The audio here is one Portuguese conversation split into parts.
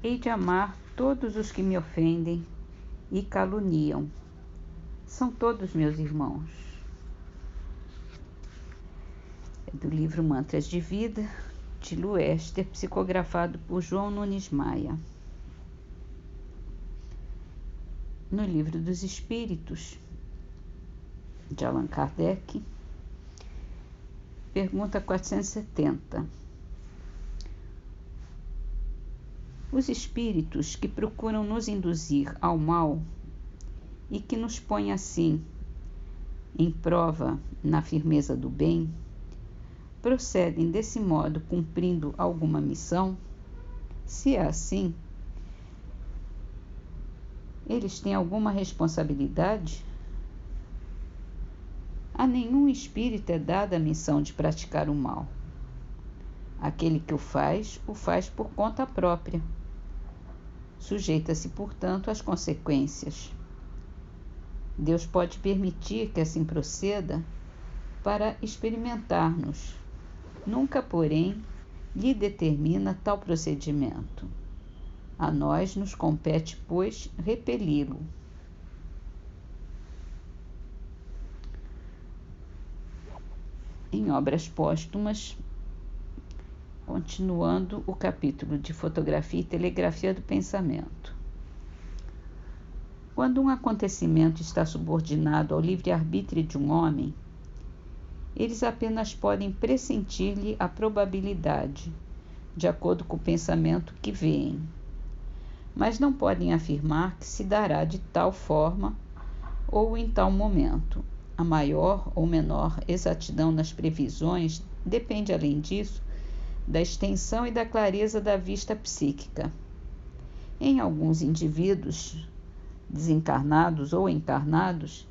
Hei de amar todos os que me ofendem e caluniam. São todos meus irmãos. É do livro Mantras de Vida, de Lu Ester, psicografado por João Nunes Maia. No Livro dos Espíritos, de Allan Kardec, pergunta 470. Os espíritos que procuram nos induzir ao mal e que nos põem assim em prova na firmeza do bem, procedem desse modo cumprindo alguma missão? Se é assim, eles têm alguma responsabilidade? A nenhum espírito é dada a missão de praticar o mal. Aquele que o faz por conta própria. Sujeita-se, portanto, às consequências. Deus pode permitir que assim proceda para experimentar-nos. Nunca, porém, lhe determina tal procedimento. A nós nos compete, pois, repeli-lo. Em Obras Póstumas, continuando o capítulo de Fotografia e Telegrafia do Pensamento. Quando um acontecimento está subordinado ao livre-arbítrio de um homem, eles apenas podem pressentir-lhe a probabilidade, de acordo com o pensamento que veem, mas não podem afirmar que se dará de tal forma ou em tal momento. A maior ou menor exatidão nas previsões depende, além disso, da extensão e da clareza da vista psíquica. Em alguns indivíduos, desencarnados ou encarnados,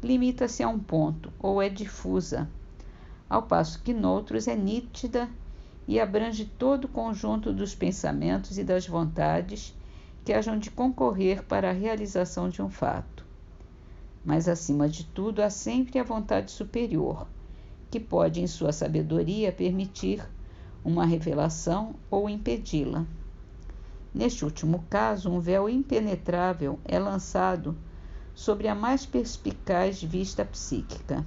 limita-se a um ponto ou é difusa, ao passo que noutros é nítida e abrange todo o conjunto dos pensamentos e das vontades que hajam de concorrer para a realização de um fato. Mas, acima de tudo, há sempre a vontade superior, que pode, em sua sabedoria, permitir uma revelação ou impedi-la. Neste último caso, um véu impenetrável é lançado sobre a mais perspicaz vista psíquica.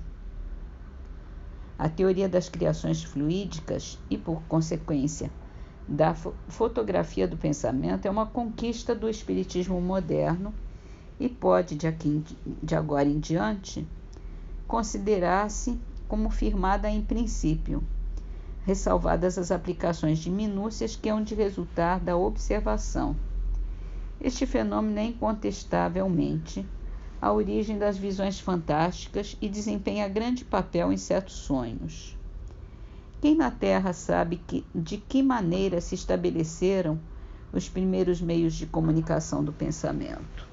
A teoria das criações fluídicas e, por consequência, da fotografia do pensamento é uma conquista do espiritismo moderno e pode, de agora em diante, considerar-se como firmada em princípio, ressalvadas as aplicações de minúcias que hão de resultar da observação. Este fenômeno é incontestavelmente a origem das visões fantásticas e desempenha grande papel em certos sonhos. Quem na Terra sabe de que maneira se estabeleceram os primeiros meios de comunicação do pensamento?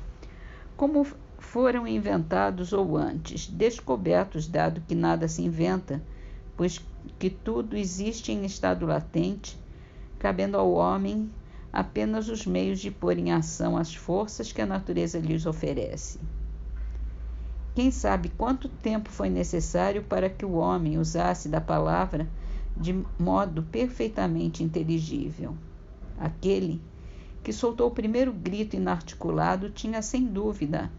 Como foram inventados ou antes descobertos, dado que nada se inventa, pois que tudo existe em estado latente, cabendo ao homem apenas os meios de pôr em ação as forças que a natureza lhes oferece. Quem sabe quanto tempo foi necessário para que o homem usasse da palavra de modo perfeitamente inteligível? Aquele que soltou o primeiro grito inarticulado tinha, sem dúvida,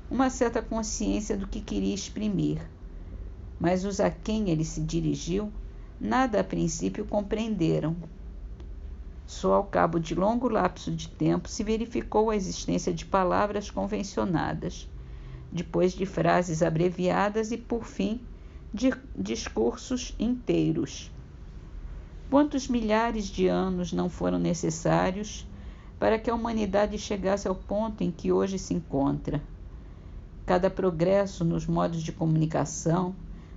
uma certa consciência do que queria exprimir, mas os a quem ele se dirigiu nada a princípio compreenderam. Só ao cabo de longo lapso de tempo se verificou a existência de palavras convencionadas, depois de frases abreviadas e, por fim, de discursos inteiros. Quantos milhares de anos não foram necessários para que a humanidade chegasse ao ponto em que hoje se encontra? Cada progresso nos modos de comunicação,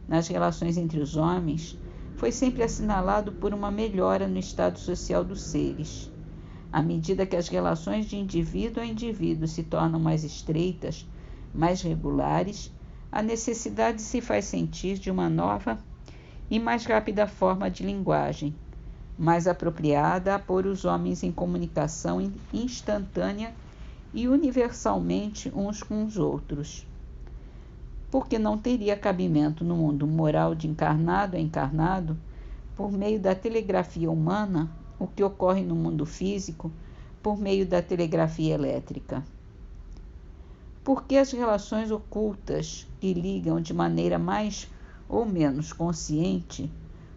nas relações entre os homens, foi sempre assinalado por uma melhora no estado social dos seres. À medida que as relações de indivíduo a indivíduo se tornam mais estreitas, mais regulares, a necessidade se faz sentir de uma nova e mais rápida forma de linguagem, mais apropriada a pôr os homens em comunicação instantânea e universalmente uns com os outros. Porque não teria cabimento no mundo moral de encarnado a encarnado, por meio da telegrafia humana, o que ocorre no mundo físico, por meio da telegrafia elétrica? Porque as relações ocultas que ligam de maneira mais ou menos consciente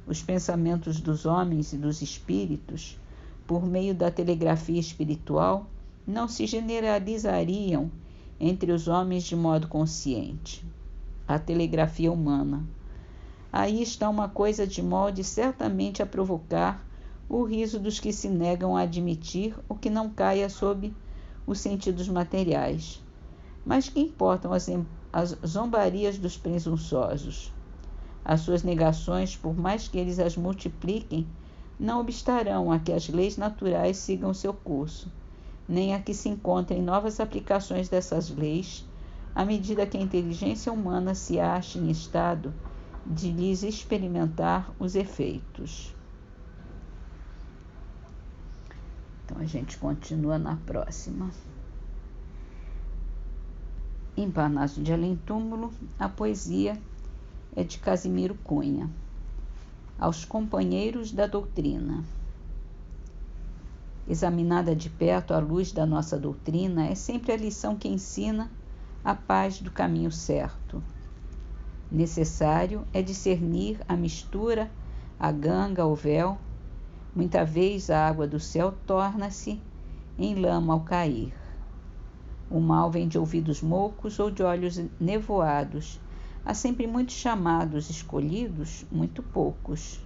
os pensamentos dos homens e dos espíritos por meio da telegrafia espiritual não se generalizariam entre os homens de modo consciente. A telegrafia humana. Aí está uma coisa de molde certamente a provocar o riso dos que se negam a admitir o que não caia sob os sentidos materiais. Mas que importam as zombarias dos presunçosos? As suas negações, por mais que eles as multipliquem, não obstarão a que as leis naturais sigam seu curso, nem a que se encontrem novas aplicações dessas leis, à medida que a inteligência humana se ache em estado de lhes experimentar os efeitos. Então a gente continua na próxima. Em Parnaso de Além-Túmulo, a poesia é de Casimiro Cunha. Aos companheiros da doutrina. Examinada de perto à luz da nossa doutrina, é sempre a lição que ensina a paz do caminho certo. Necessário é discernir a mistura, a ganga, o véu. Muita vez a água do céu torna-se em lama ao cair. O mal vem de ouvidos moucos ou de olhos nevoados. Há sempre muitos chamados, escolhidos, muito poucos.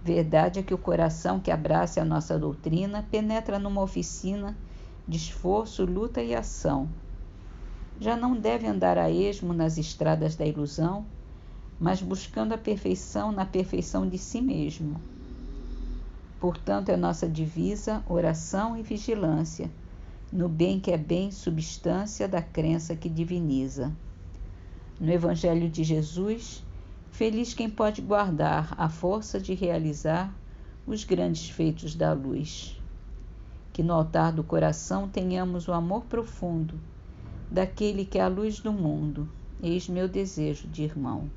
Verdade é que o coração que abraça a nossa doutrina penetra numa oficina de esforço, luta e ação. Já não deve andar a esmo nas estradas da ilusão, mas buscando a perfeição na perfeição de si mesmo. Portanto, é nossa divisa oração e vigilância, no bem que é bem substância da crença que diviniza. No Evangelho de Jesus, feliz quem pode guardar a força de realizar os grandes feitos da luz. Que no altar do coração tenhamos o amor profundo daquele que é a luz do mundo. Eis meu desejo de irmão.